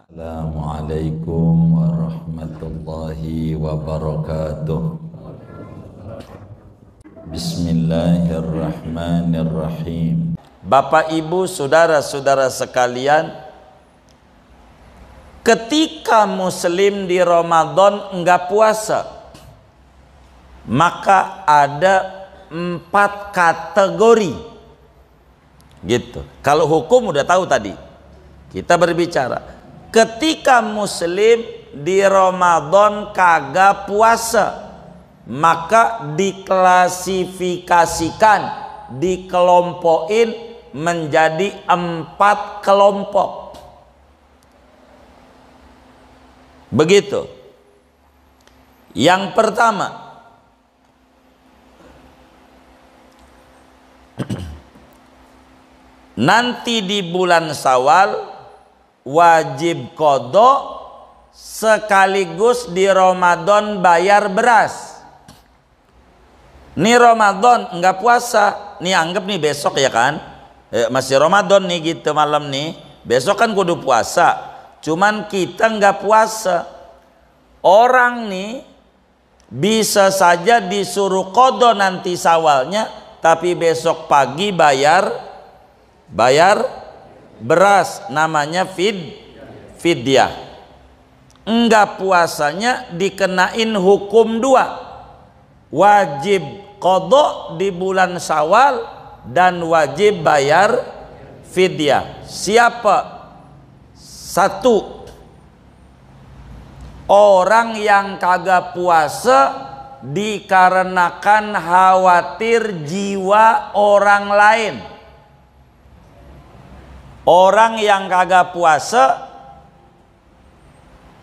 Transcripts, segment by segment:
Assalamualaikum warahmatullahi wabarakatuh. Bismillahirrahmanirrahim. Bapak Ibu saudara-saudara sekalian, ketika muslim di Ramadan enggak puasa, maka ada 4 kategori gitu. Kalau hukum udah tahu tadi. Kita berbicara ketika muslim di Ramadan kagak puasa, maka diklasifikasikan, dikelompokin menjadi 4 kelompok. Begitu. Yang pertama, nanti di bulan Syawal wajib qadha sekaligus di Ramadan bayar beras. Nih Ramadan enggak puasa, nih anggap nih besok ya kan, masih Ramadan nih gitu malam nih, besok kan kudu puasa, cuman kita enggak puasa. Orang nih bisa saja disuruh qadha nanti Syawalnya, tapi besok pagi bayar beras, namanya fidyah. Enggak puasanya dikenain hukum 2, wajib qadha di bulan Syawal dan wajib bayar fidyah. Siapa? 1, orang yang kagak puasa dikarenakan khawatir jiwa orang lain. Orang yang kagak puasa,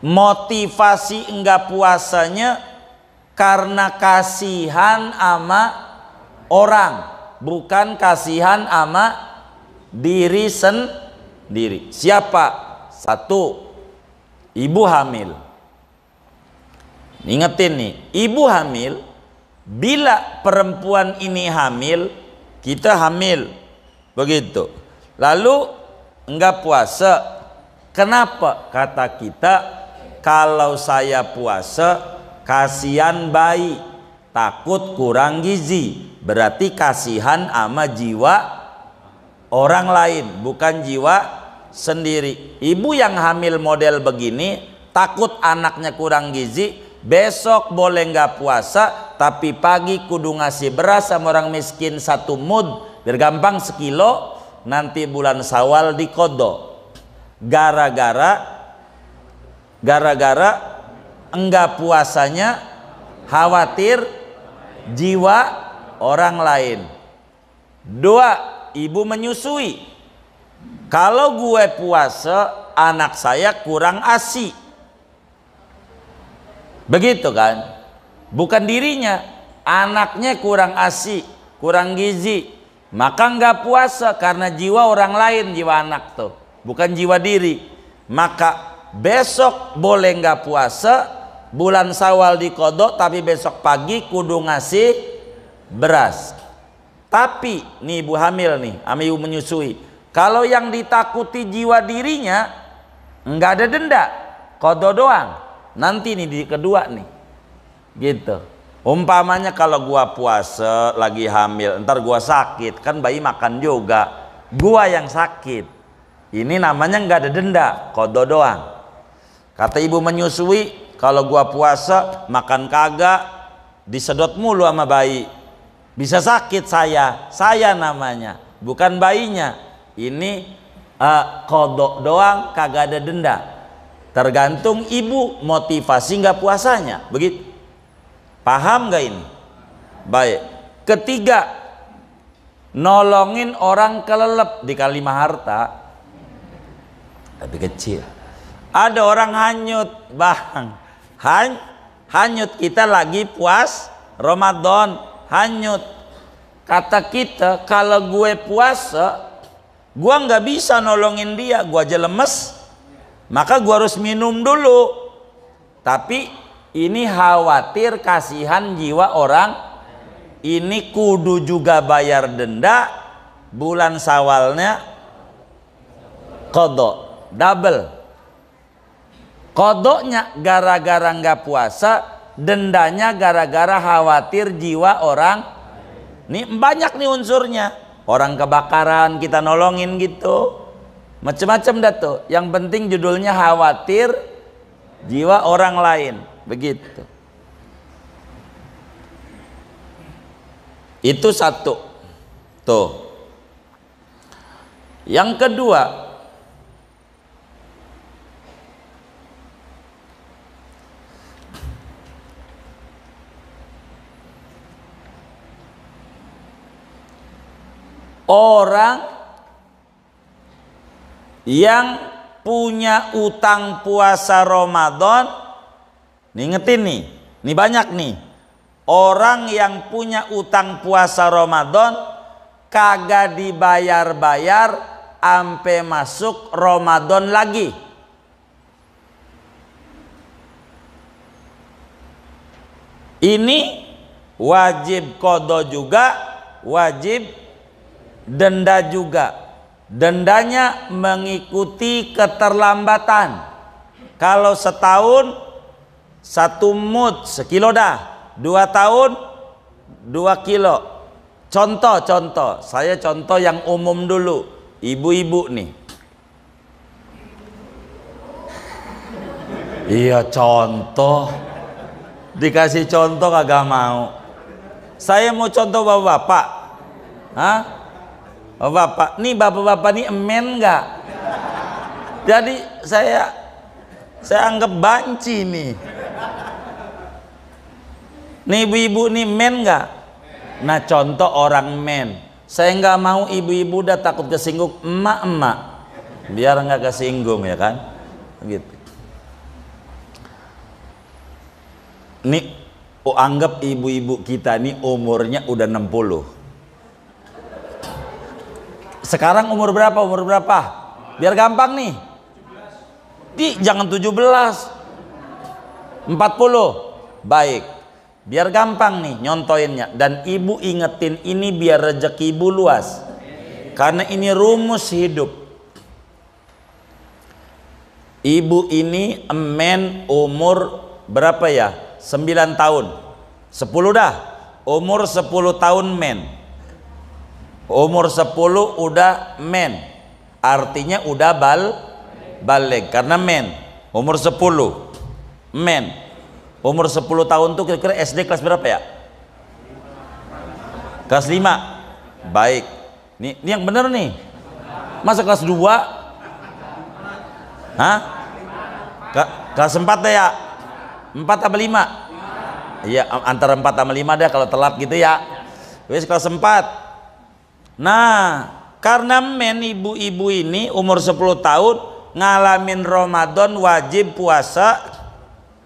motivasi enggak puasanya karena kasihan ama orang, bukan kasihan ama diri sendiri. Siapa? 1, ibu hamil. Ingetin nih, ibu hamil, bila perempuan ini hamil, kita hamil, begitu. Lalu enggak puasa. Kenapa? Kata kita, kalau saya puasa kasihan bayi, takut kurang gizi. Berarti kasihan sama jiwa orang lain, bukan jiwa sendiri. Ibu yang hamil model begini takut anaknya kurang gizi, besok boleh enggak puasa, tapi pagi kudu ngasih beras sama orang miskin 1 mud, biar gampang sekilo. Nanti bulan Syawal diqadha. Gara-gara enggak puasanya khawatir jiwa orang lain. 2, ibu menyusui. Kalau gue puasa, anak saya kurang ASI. Begitu kan? Bukan dirinya, anaknya kurang ASI, kurang gizi. Maka enggak puasa karena jiwa orang lain, jiwa anak tuh, bukan jiwa diri. Maka besok boleh enggak puasa, bulan Syawal diqadha, tapi besok pagi kudu ngasih beras. Tapi nih ibu hamil nih, sama ibu menyusui, kalau yang ditakuti jiwa dirinya enggak ada denda, qadha doang. Nanti nih di kedua nih, gitu. Umpamanya kalau gua puasa lagi hamil, ntar gua sakit, kan bayi makan juga, gua yang sakit, ini namanya nggak ada denda, qadha doang. Kata ibu menyusui, kalau gua puasa makan kagak, disedot mulu sama bayi, bisa sakit saya namanya, bukan bayinya. Ini qadha doang, kagak ada denda. Tergantung ibu motivasi nggak puasanya, begitu. Paham gak ini? Baik. Ketiga, nolongin orang kelelep, dikali 5 harta, tapi kecil. Ada orang hanyut, bang, hanyut, kita lagi puas Ramadan, hanyut. Kata kita, kalau gue puasa, gue nggak bisa nolongin dia, gue aja lemes, maka gue harus minum dulu. Tapi ini khawatir kasihan jiwa orang, ini kudu juga bayar denda, bulan Syawalnya qadha double. Kodoknya gara-gara nggak puasa, dendanya gara-gara khawatir jiwa orang. Nih banyak nih unsurnya. Orang kebakaran kita nolongin gitu, macam-macam dah tuh. Yang penting judulnya khawatir jiwa orang lain, begitu. Itu satu tuh. Yang kedua, orang yang punya utang puasa Ramadan, nih ingetin nih banyak nih. Orang yang punya utang puasa Ramadan kagak dibayar-bayar sampai masuk Ramadan lagi. Ini wajib qada juga, wajib denda juga. Dendanya mengikuti keterlambatan. Kalau setahun 1 mud, sekilo dah. 2 tahun 2 kilo. Contoh, saya contoh yang umum dulu. Ibu-ibu nih. Iya contoh. Dikasih contoh kagak mau. Saya mau contoh bapak-bapak. Hah? Bapak, nih bapak-bapak nih emen nggak? Jadi saya anggap banci nih. Nih ibu-ibu nih men nggak? Nah contoh orang men. Saya nggak mau ibu-ibu udah takut kesinggung emak-emak. Biar nggak kesinggung ya kan? Gitu. Nih, anggap ibu-ibu kita nih umurnya udah 60. Sekarang umur berapa? Biar gampang nih. Jangan 17. 40. Baik. Biar gampang nih nyontoinnya. Dan ibu ingetin ini biar rezeki ibu luas. Karena ini rumus hidup. Ibu ini emen umur berapa ya? 9 tahun. 10 dah. Umur 10 tahun men. Umur 10 udah men. Artinya udah balik. Karena men. Umur 10 men. Umur 10 tahun tuh kira-kira SD kelas berapa ya? Kelas 5. Baik. Ini yang bener nih. Masa kelas 2? Hah? Kelas 4 deh ya? 4 apa 5? Iya antara 4 sama 5 deh kalau telat gitu ya. Wes kelas 4. Nah karena men ibu-ibu ini umur 10 tahun ngalamin Ramadan wajib puasa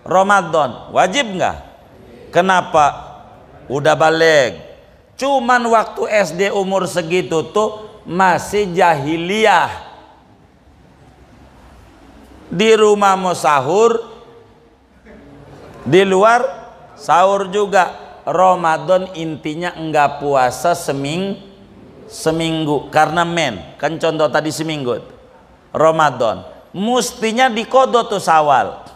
Ramadan. Wajib nggak? Kenapa? Udah balik. Cuman waktu SD umur segitu tuh masih jahiliyah. Di rumah mau sahur, di luar sahur juga. Ramadan intinya enggak puasa seminggu karena men. Kan contoh tadi seminggu. Ramadan mustinya dikodok tuh Syawal.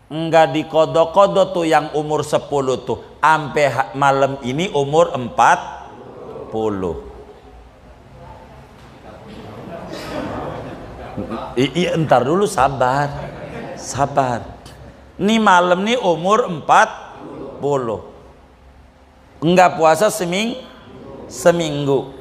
Enggak dikodok-kodok tuh yang umur 10 tuh. Sampai malam ini umur 40. Iya entar dulu sabar. Nih malam nih umur 40. Enggak puasa seminggu.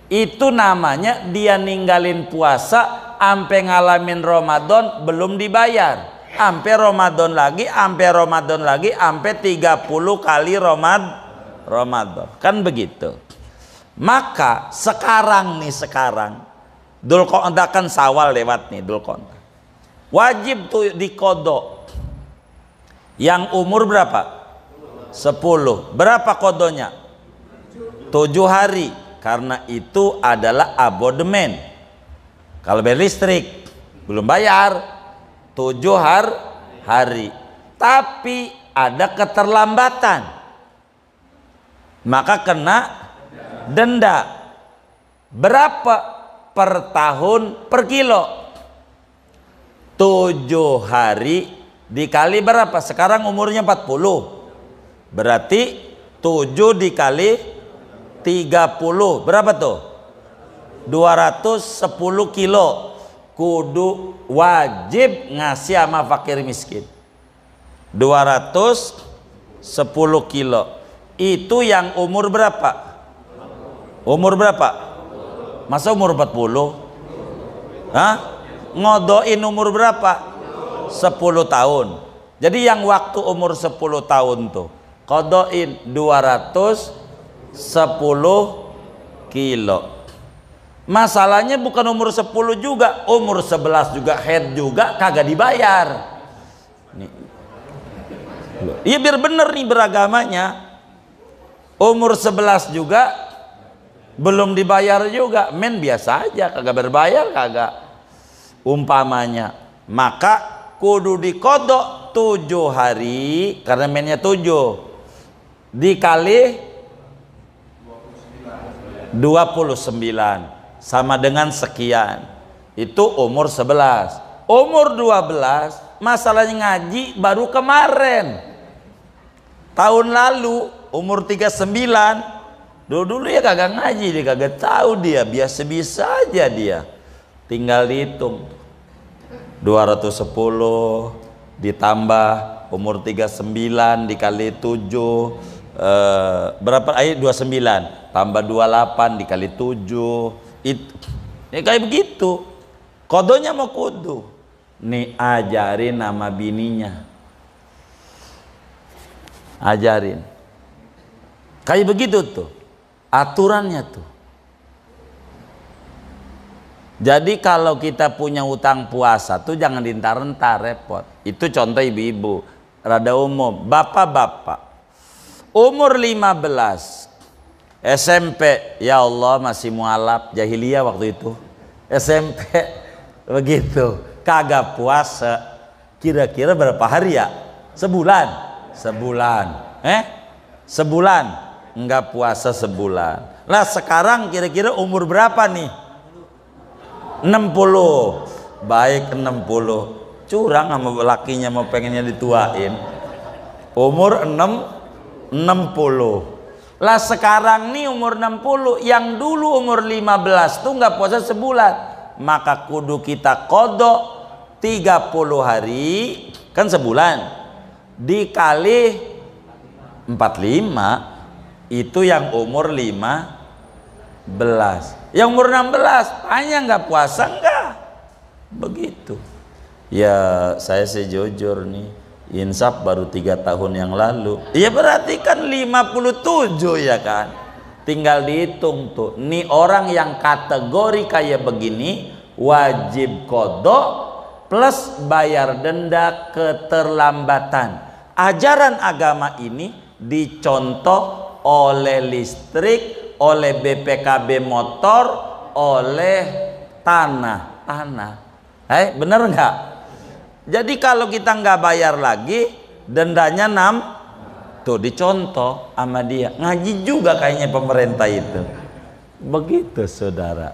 Itu namanya dia ninggalin puasa sampai ngalamin Ramadan belum dibayar. Sampai Ramadan lagi, sampai 30 kali Ramadan. Kan begitu. Maka sekarang Dzulqa'dah kan Syawal lewat nih Dzulqa'dah. Wajib tuh dikodok. Yang umur berapa? 10. Berapa kodonya? 7 hari. Karena itu adalah abodemen. Kalau bayar listrik belum bayar 7 hari. Tapi ada keterlambatan, maka kena denda. Berapa per tahun per kilo? 7 hari dikali berapa? Sekarang umurnya 40. Berarti 7 dikali 30 berapa tuh? 210 kilo. Kudu wajib ngasih sama fakir miskin 210 kilo. Itu yang umur berapa? Umur berapa? Masa umur 40? Hah? Ngodoin umur berapa? 10 tahun. Jadi yang waktu umur 10 tahun tuh kodoin 210 kilo. Masalahnya bukan umur 10 juga, umur 11 juga, head juga kagak dibayar. Iya biar bener nih beragamanya. Umur 11 juga belum dibayar juga, men biasa aja, kagak berbayar kagak. Umpamanya, maka kudu dikodok 7 hari karena mennya 7 dikali 29 sama dengan sekian. Itu umur 11. Umur 12 masalahnya ngaji baru kemarin. Tahun lalu umur 39. Dulu ya kagak ngaji, dia kagak tahu, dia biasa-biasa aja dia. Tinggal dihitung 210 ditambah umur 39 dikali 7 berapa? Ayo 29 tambah 28 dikali 7 itu ya kayak begitu. Kodonya mau kudu nih ajarin nama bininya, ajarin kayak begitu tuh aturannya tuh. Jadi kalau kita punya utang puasa tuh jangan dientar-entar, repot. Itu contoh ibu-ibu, rada umum. Bapak-bapak umur 15 SMP, ya Allah masih mualaf, jahiliyah waktu itu. SMP begitu, kagak puasa. Kira-kira berapa hari ya? Sebulan. Sebulan enggak puasa sebulan. Lah sekarang kira-kira umur berapa nih? 60. Baik 60. Curang sama lakinya mau pengennya dituain. Umur 60. Lah sekarang nih umur 60, yang dulu umur 15 tuh nggak puasa sebulan, maka kudu kita kodok 30 hari, kan sebulan, dikali 45, itu yang umur 15. Yang umur 16 tanya nggak puasa nggak? Begitu. Ya saya sejujur nih, insaf baru 3 tahun yang lalu. Ya berarti kan 57 ya kan. Tinggal dihitung tuh. Nih orang yang kategori kayak begini wajib kodok plus bayar denda keterlambatan. Ajaran agama ini dicontoh oleh listrik, oleh BPKB motor, oleh tanah. Bener nggak? Jadi kalau kita nggak bayar lagi, dendanya 6. Tuh dicontoh sama dia. Ngaji juga kayaknya pemerintah itu. Begitu saudara.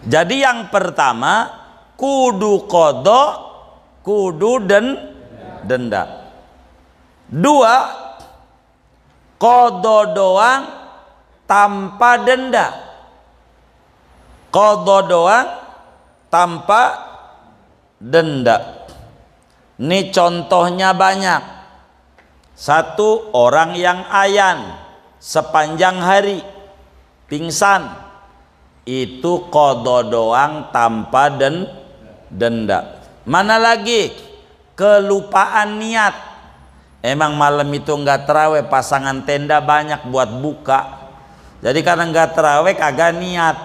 Jadi yang pertama kudu kodok, kudu denda. 2, kodo doang tanpa denda. Kodo doang tanpa denda. Ini contohnya banyak. 1, orang yang ayan sepanjang hari pingsan, itu kodo doang tanpa denda. Mana lagi? Kelupaan niat. Emang malam itu nggak terawih, pasangan tenda banyak buat buka. Jadi karena nggak terawih kagak niat,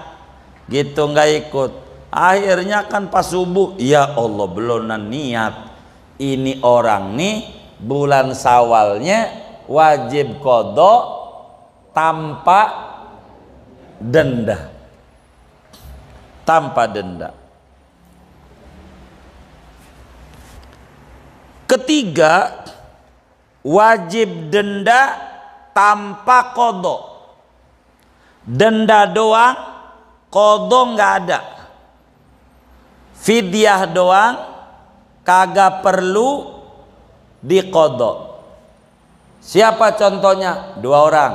gitu nggak ikut. Akhirnya kan pas subuh, ya Allah belum niat. Ini orang nih bulan Syawalnya wajib kodok tanpa denda. Tanpa denda. Ketiga, wajib denda tanpa kodok. Denda doang, kodok nggak ada. fidyah doang, kagak perlu diqodho. Siapa contohnya? 2 orang.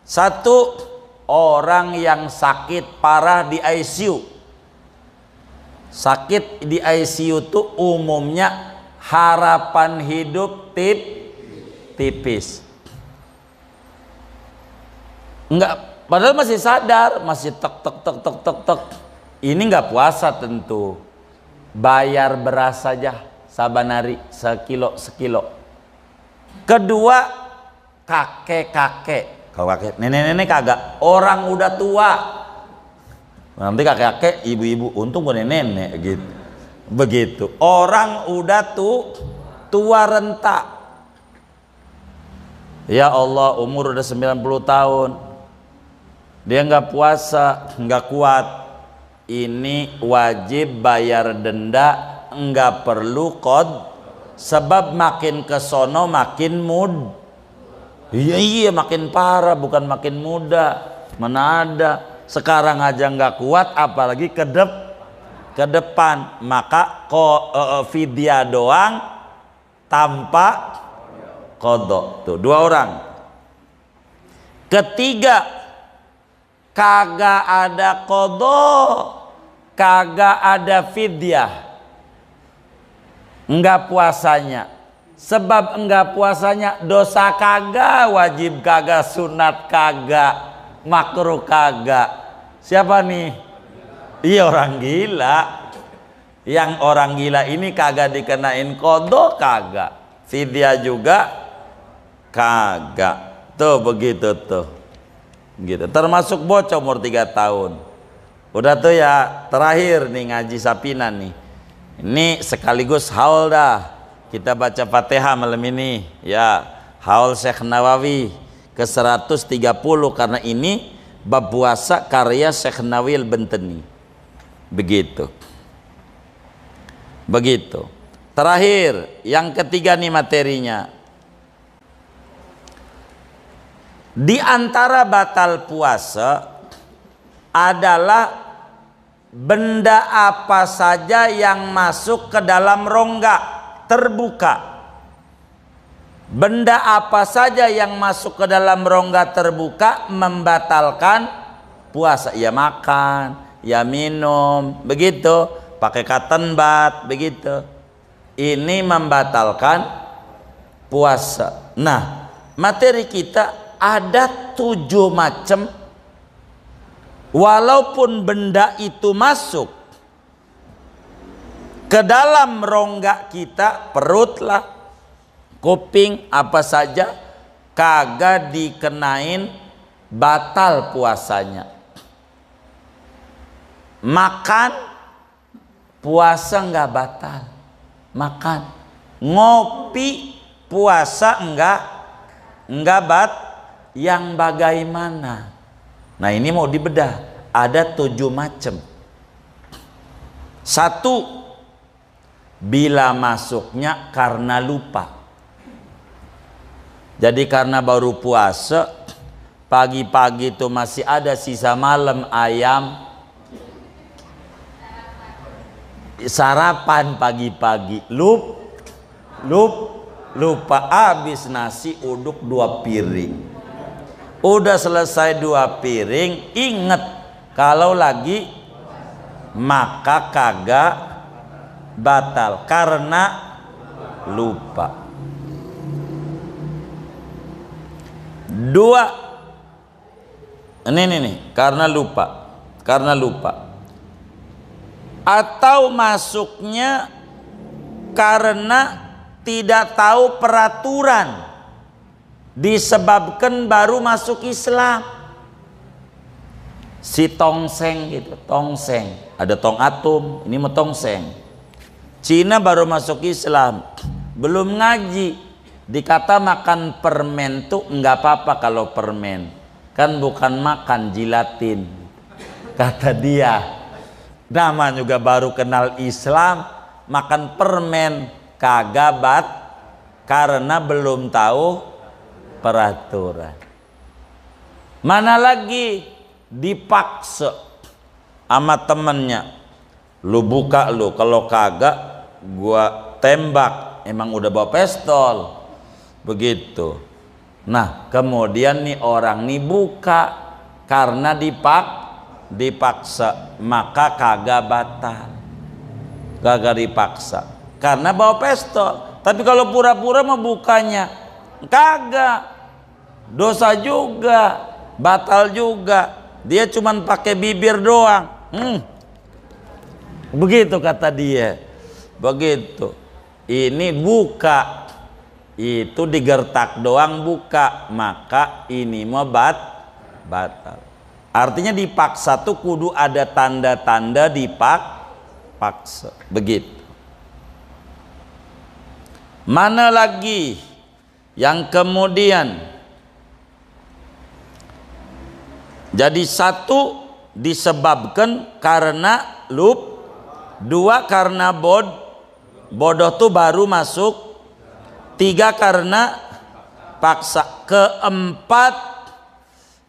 1 orang yang sakit parah di ICU. Sakit di ICU tuh umumnya harapan hidup tipis. Enggak, padahal masih sadar, masih tek. Ini enggak puasa tentu. Bayar beras saja saban hari sekilo. Kedua, kakek-kakek. Kalau kakek, nenek-nenek kagak. Orang udah tua. Nanti kakek-kakek, ibu-ibu, untung bukan nenek gitu. Begitu. Orang udah tua renta. Ya Allah, umur udah 90 tahun. Dia nggak puasa, nggak kuat. Ini wajib bayar denda, nggak perlu sebab makin kesono makin Iya makin parah, bukan makin muda. Mana ada. Sekarang aja nggak kuat, apalagi ke depan. Maka fidyah doang tanpa qodho. Tuh 2 orang. Ketiga, kagak ada qodho, kagak ada fidyah, enggak puasanya. Sebab enggak puasanya dosa kagak, wajib kagak, sunat kagak, makruh kagak. Siapa nih? Iya, orang gila. Yang orang gila ini kagak dikenain qodho, kagak. Fidyah juga kagak. Tuh begitu tuh. Gitu. Termasuk bocah umur 3 tahun. Udah tuh ya, terakhir nih ngaji Sapinan nih. Ini sekaligus haul dah. Kita baca Fatihah malam ini ya, haul Syekh Nawawi ke 130, karena ini bab puasa karya Syekh Nawawi Al-Bantani. Begitu. Terakhir, yang ketiga nih materinya. Di antara batal puasa adalah benda apa saja yang masuk ke dalam rongga terbuka. Benda apa saja yang masuk ke dalam rongga terbuka membatalkan puasa. Ya makan, ya minum, begitu. Pakai cotton bud, begitu. Ini membatalkan puasa. Nah, materi kita ada 7 macam. Walaupun benda itu masuk ke dalam rongga kita, perut lah, kuping, apa saja, kagak dikenain batal puasanya. Makan, puasa nggak batal. Makan. Ngopi, puasa nggak yang bagaimana? Nah ini mau dibedah. Ada 7 macam. 1, bila masuknya karena lupa. Jadi karena baru puasa, pagi-pagi itu masih ada sisa malam ayam, sarapan pagi-pagi, lupa, habis nasi uduk 2 piring. Udah selesai 2 piring, inget kalau lagi maka kagak batal karena lupa. 2, ini karena lupa. Atau masuknya karena tidak tahu peraturan, disebabkan baru masuk Islam. Si tongseng gitu, ada tong atum, ini mah tongseng. Cina baru masuk Islam, belum ngaji, dikata makan permen tuh nggak apa-apa kalau permen, kan bukan makan jilatin, kata dia. Nama juga baru kenal Islam, makan permen kagak karena belum tahu peraturan. Mana lagi dipaksa sama temennya, Lu buka lu, kalau kagak gua tembak. Emang udah bawa pistol. Begitu. Nah, kemudian nih orang nih buka karena dipaksa, maka kagak batal. Kagak dipaksa. Karena bawa pistol. Tapi kalau pura-pura mah bukanya kagak. Dosa juga, batal juga. Dia cuman pakai bibir doang. Begitu kata dia. Begitu. Ini buka. Itu digertak doang buka, maka ini mah batal. Artinya dipaksa tuh kudu ada tanda-tanda dipaksa. Begitu. Mana lagi yang kemudian jadi satu disebabkan karena dua karena bodoh tuh baru masuk, tiga karena paksa, keempat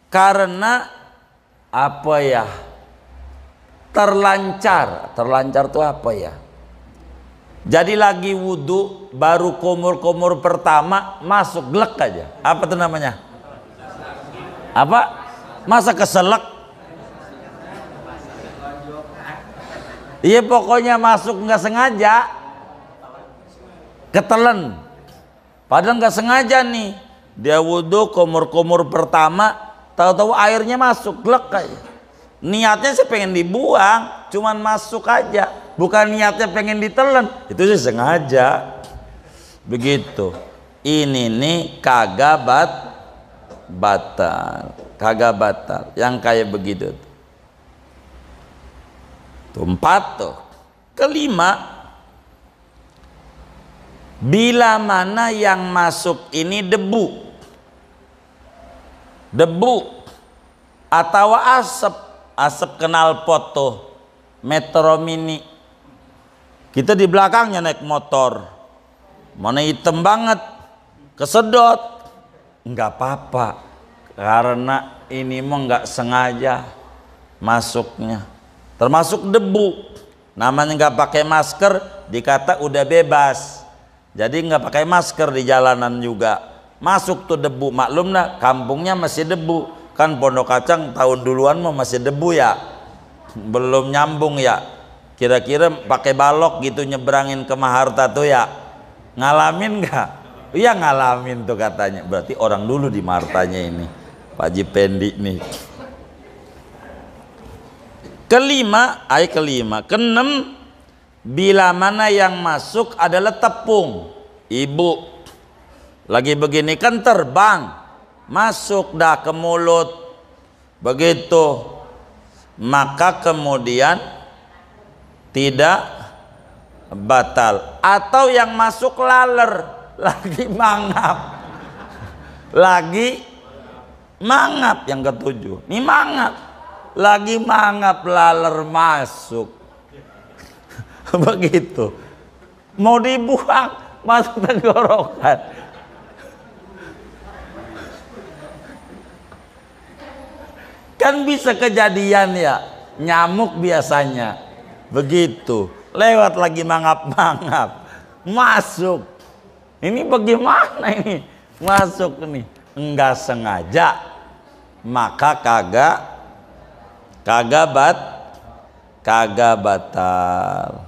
karena apa ya, terlancar tuh apa ya, jadi lagi wudhu baru kumur pertama masuk glek aja, apa tuh namanya, apa, masa keselak, iya pokoknya masuk nggak sengaja, ketelen, padahal nggak sengaja nih, dia wudhu kumur pertama, tahu-tahu airnya masuk glek aja, niatnya sih pengen dibuang, cuman masuk aja, bukan niatnya pengen ditelan, itu sih sengaja, begitu. Ini nih kagak batal, kagak batal, yang kayak begitu tuh. Empat tuh. Kelima, bila mana yang masuk ini debu atau asap knalpot tuh, Metro Mini, kita di belakangnya naik motor, mana hitam banget, kesedot, nggak apa-apa, karena ini mah nggak sengaja masuknya, termasuk debu, namanya nggak pakai masker, dikata udah bebas, jadi nggak pakai masker di jalanan juga, masuk tuh debu, maklum nah kampungnya masih debu, kan Pondok Kacang tahun duluan mah masih debu ya, belum nyambung ya, kira-kira pakai balok gitu nyebrangin ke Maharta tuh ya, ngalamin nggak? Iya ngalamin tuh katanya, berarti orang dulu di Mahartanya ini, Pak Haji Pendi nih. Keenam, bila mana yang masuk adalah tepung, ibu lagi begini kan terbang, masuk dah ke mulut, begitu, maka kemudian tidak batal. Atau yang masuk laler, lagi mangap, yang ketujuh, ini mangap, lagi mangap laler masuk, begitu, mau dibuang masuk tenggorokan, kan bisa kejadian ya, nyamuk biasanya begitu, lewat lagi mangap masuk, ini bagaimana ini masuk nih, enggak sengaja, maka kagak batal.